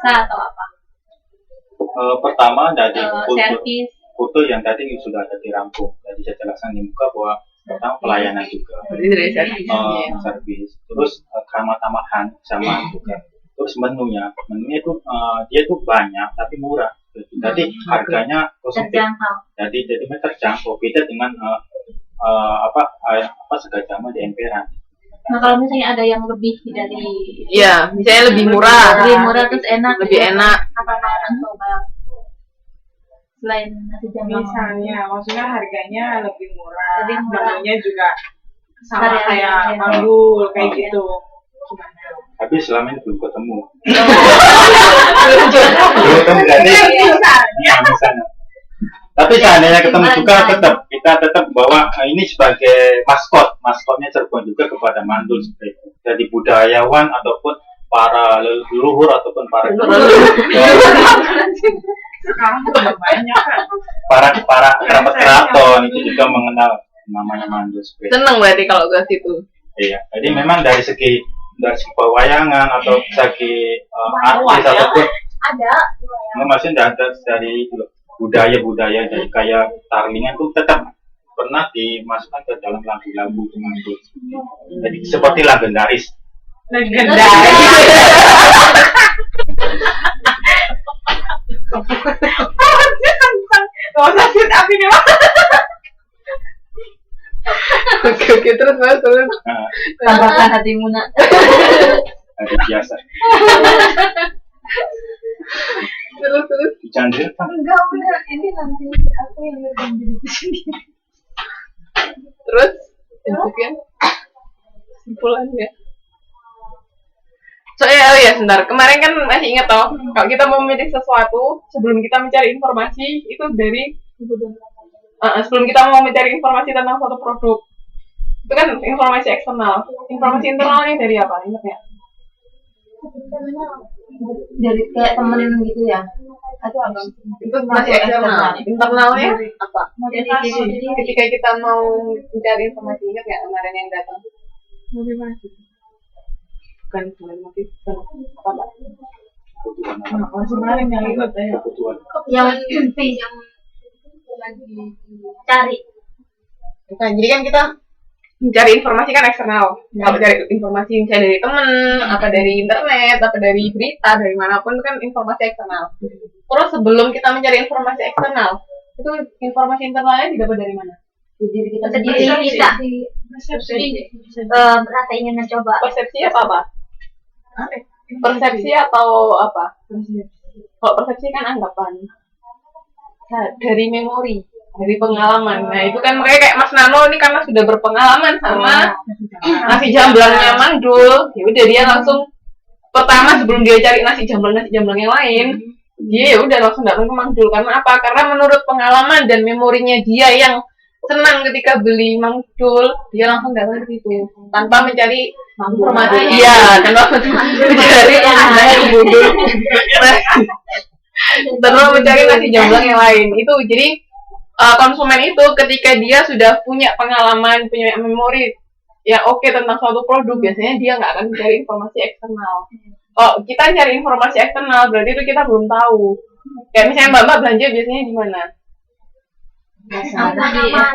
jasa atau apa? Pertama dari Servis. foto yang tadi sudah ada dirangkum. Jadi saya jelaskan di muka bahwa pertama pelayanan juga. Berarti dari Servis. Terus keramah-tamahan sama juga. Terus menunya itu dia tuh banyak tapi murah. Jadi harganya terjangkau. Jadi terjangkau. Beda dengan Segajama di emperan. Nah kalau misalnya ada yang lebih dari, iya, misalnya lebih murah terus enak, lebih enak. Apa yang coba selain nasi jamblang? Misalnya, maksudnya harganya lebih murah, menunya juga sama Variasi, kayak ya. Mandul kayak gitu. Tapi selama ini belum ketemu. Belum Misalnya. Tapi seandainya ketemu juga kita tetap bawa ini sebagai maskotnya Cirebon juga kepada Mandul seperti itu. Jadi budayawan ataupun para leluhur ataupun para Sekarang udah banyak kan. para kerabat keraton itu juga mengenal namanya Mandul seperti itu. Seneng berarti kalau ke situ. Iya, jadi memang dari segi pewayangan atau segi artis ataupun Ada. maksudnya dari budaya dari kayak tarlingan itu tetap pernah dimasukkan ke dalam lagu-lagu Mandul. Jadi seperti legendaris. Gak usah shoot up ini mah. Oke, terus mas. Tambahkan hatimu nak. Ada biasa. Terus. Jangan Enggak bener, ini nanti aku yang ngerjain diri sendiri. Terus, lanjutkan simpulannya. Soalnya sebentar, kemarin kan masih ingat toh, kalau kita mau memilih sesuatu, sebelum kita mencari informasi itu dari sebelum kita mau mencari informasi tentang suatu produk, itu kan informasi eksternal. Informasi internalnya dari apa? Ingat ya? Dari kayak temen gitu ya. Atau apa? Itu masih eksternal. Internalnya apa? Motivasi. Ketika kita mau mencari informasi, ingat nggak kemarin yang datang? Motivasi. Bukan motivasi, apa mbak? Kemarin yang ikut ya. Yang lagi cari. Bukan, jadi kan kita mencari informasi kan eksternal. Kalau cari informasi misalnya dari temen, apa dari internet, apa dari berita, dari manapun itu kan informasi eksternal. Terus sebelum kita mencari informasi eksternal, itu informasi internalnya didapat dari mana? Jadi kita sendiri bisa. Rasa ingin mencoba. Persepsi apa? Persepsi atau apa? Kalau persepsi kan anggapan. Nah, dari memori, dari pengalaman. Nah itu kan mereka kayak Mas Nano ini karena sudah berpengalaman sama nasi jamblangnya Mandul. Ya udah dia langsung pertama sebelum dia cari nasi jamblang yang lain, dia ya udah langsung datang ke Mandul. Karena apa? Karena menurut pengalaman dan memorinya dia yang senang ketika beli Mandul, dia langsung datang ke situ tanpa mencari informasi. Iya, tanpa mencari yang bodoh. Terus mencari nasi jamblang yang lain. Itu jadi konsumen itu ketika dia sudah punya pengalaman, punya memori yang oke tentang suatu produk, biasanya dia nggak akan mencari informasi eksternal. Kalau kita cari informasi eksternal, berarti itu kita belum tahu. Kayak misalnya mbak belanja biasanya di mana?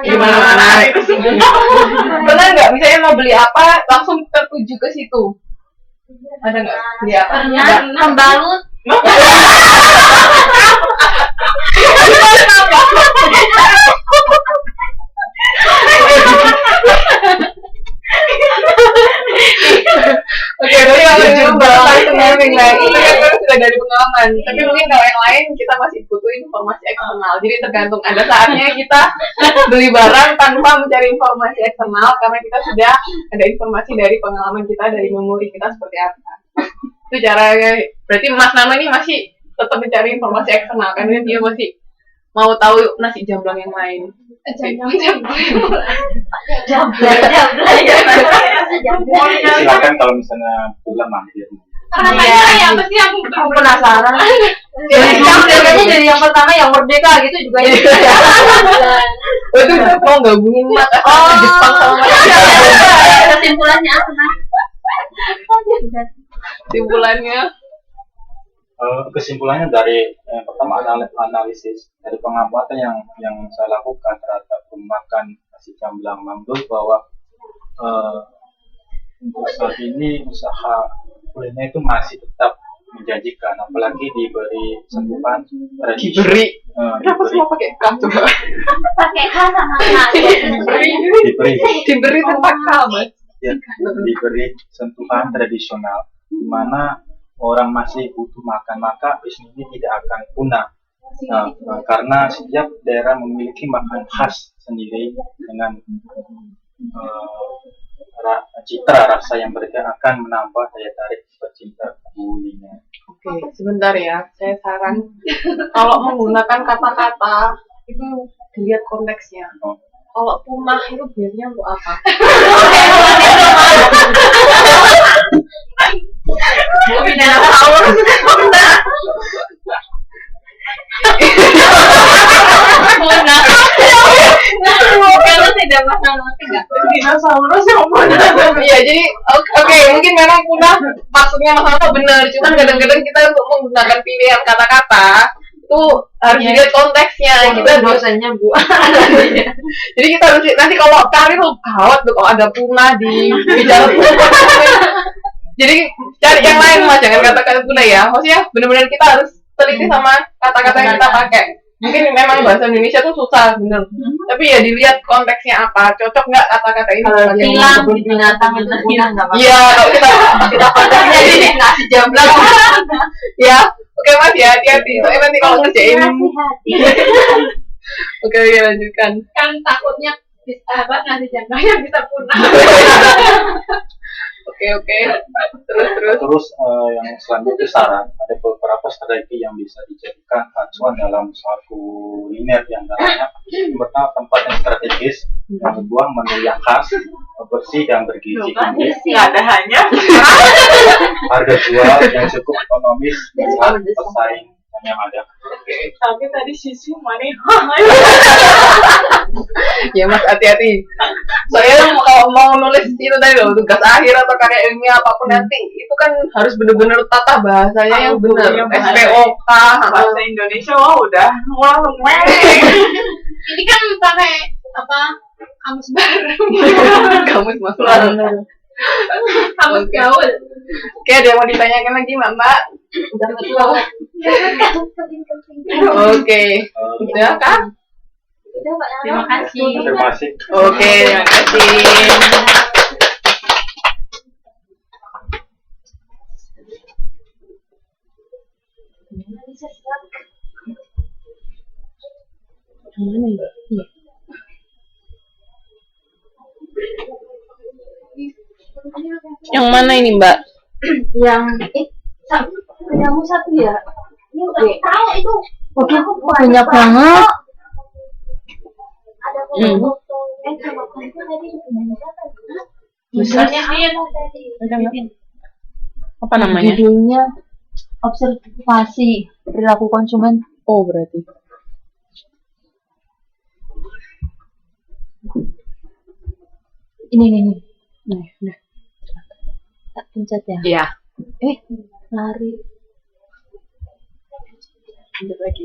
Di mana-mana. Benar nggak? Misalnya mau beli apa, langsung tertuju ke situ. Ada nggak? Beli apa? Membalut. Oke, tapi kalau itu bahasan lagi, itu kan sudah dari pengalaman. Tapi mungkin kalau yang lain kita masih butuh informasi eksternal. Jadi tergantung, ada saatnya kita beli barang tanpa mencari informasi eksternal karena kita sudah ada informasi dari pengalaman kita, dari memori kita seperti apa. Itu caranya. Berarti Mas Nano ini masih tetap mencari informasi eksternal karena dia masih mau tahu nasi jamblang yang lain. Silakan kalau misalnya pulang mampir. Apa sih yang aku penasaran? Jadi dari yang pertama yang merdeka gitu juga ya. Itu mau gabungin Jepang sama Kesimpulannya apa? Simpulannya kesimpulannya dari pertama analisis dari pengamatan yang saya lakukan terhadap pemakan nasi jamblang mandul bahwa untuk saat ini usaha kuliner itu masih tetap menjanjikan, apalagi diberi sentuhan Diberi. Kenapa semua pakai K coba? Pakai K sama K. diberi Tempat K, Mas. ya, diberi sentuhan tradisional di mana orang masih butuh makan, maka bisnis ini tidak akan punah. Karena setiap daerah memiliki makan khas sendiri dengan citra rasa yang berbeda akan menambah daya tarik pecinta kuliner. Oke, sebentar ya. Saya saran kalau menggunakan kata-kata itu dilihat konteksnya. Oh. Kalau punah itu biasanya untuk apa? Kalau tidak masalah tidak. Dinosaurus yang punah. Iya, jadi oke, mungkin memang punah maksudnya masalah benar, cuman kadang-kadang kita untuk menggunakan pilihan kata-kata itu harus dilihat konteksnya. Kita dosennya Bu. jadi kita harus nanti kalau kali tuh gawat tuh kalau ada punah di bicara punah. Jadi cari yang lain Mas, jangan kata-kata punah ya. Maksudnya benar-benar kita harus teliti sama kata-kata yang kita pakai. Mungkin memang bahasa Indonesia tuh susah bener, tapi ya dilihat konteksnya apa, cocok nggak kata-kata ini. Tilang di binatang itu punah nggak apa-apa. Iya, kalau kita konteksnya jadi nasi jamblang. Ya, oke Mas ya, hati-hati. Soalnya nanti kalau ngerjain. Oke, lanjutkan. Kan takutnya nasi jamblangnya bisa punah. Oke. Terus. Terus yang selanjutnya saran, ada beberapa strategi yang bisa dijadikan acuan dalam usaha kuliner, diantaranya yang pertama tempat yang strategis, yang kedua menu yang khas, bersih dan bergizi tinggi, Nggak ada hanya. harga jual yang cukup ekonomis, dan pesaing yang ada. Tapi tadi sisi mana? Ya Mas, hati-hati. Soalnya kalau mau nulis itu tadi loh, tugas akhir atau karya ilmiah apapun nanti, itu kan harus benar-benar tata bahasanya yang benar. SPOK, Bahasa Indonesia udah. Ini kan pakai apa? Kamus baru. kamus Mas. Kamus gaul. Oke, ada yang mau ditanyakan lagi Mbak? Udah betul. Oke, udah kan? Udah Mbak. Terima kasih. Terima kasih. Oke, terima kasih. Yang mana ini Mbak? Yang kamu satu ya? Ini udah tahu itu. Waduh, banyak banget. Ada foto sama konten tadi besarnya tadi. Apa namanya? Judulnya observasi perilaku konsumen. Oh, berarti. Ini. Nah, udah. Tak pencet ya? Iya. Lari. Lanjut lagi.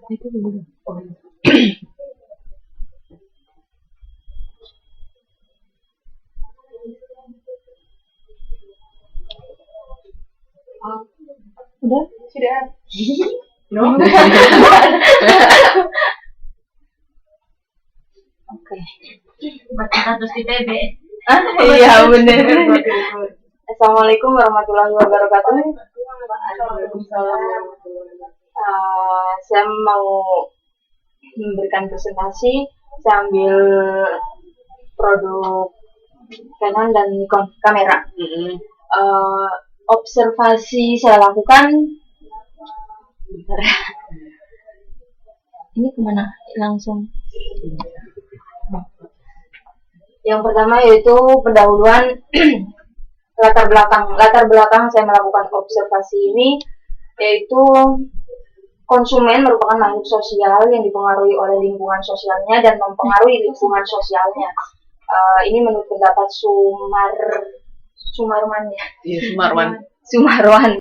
Itu belum. Oh. Udah? Sudah. No. Oke. Buat status di TB. Iya, benar. Assalamualaikum warahmatullahi wabarakatuh. Waalaikumsalam. Saya mau memberikan presentasi. Saya ambil produk Canon dan Nikon kamera. Observasi saya lakukan. Bentar. Ini kemana? Langsung. Yang pertama yaitu pendahuluan latar belakang saya melakukan observasi ini yaitu konsumen merupakan makhluk sosial yang dipengaruhi oleh lingkungan sosialnya dan mempengaruhi lingkungan sosialnya. Ini menurut pendapat Sumarman ya. Iya, Sumarwan. Sumarwan.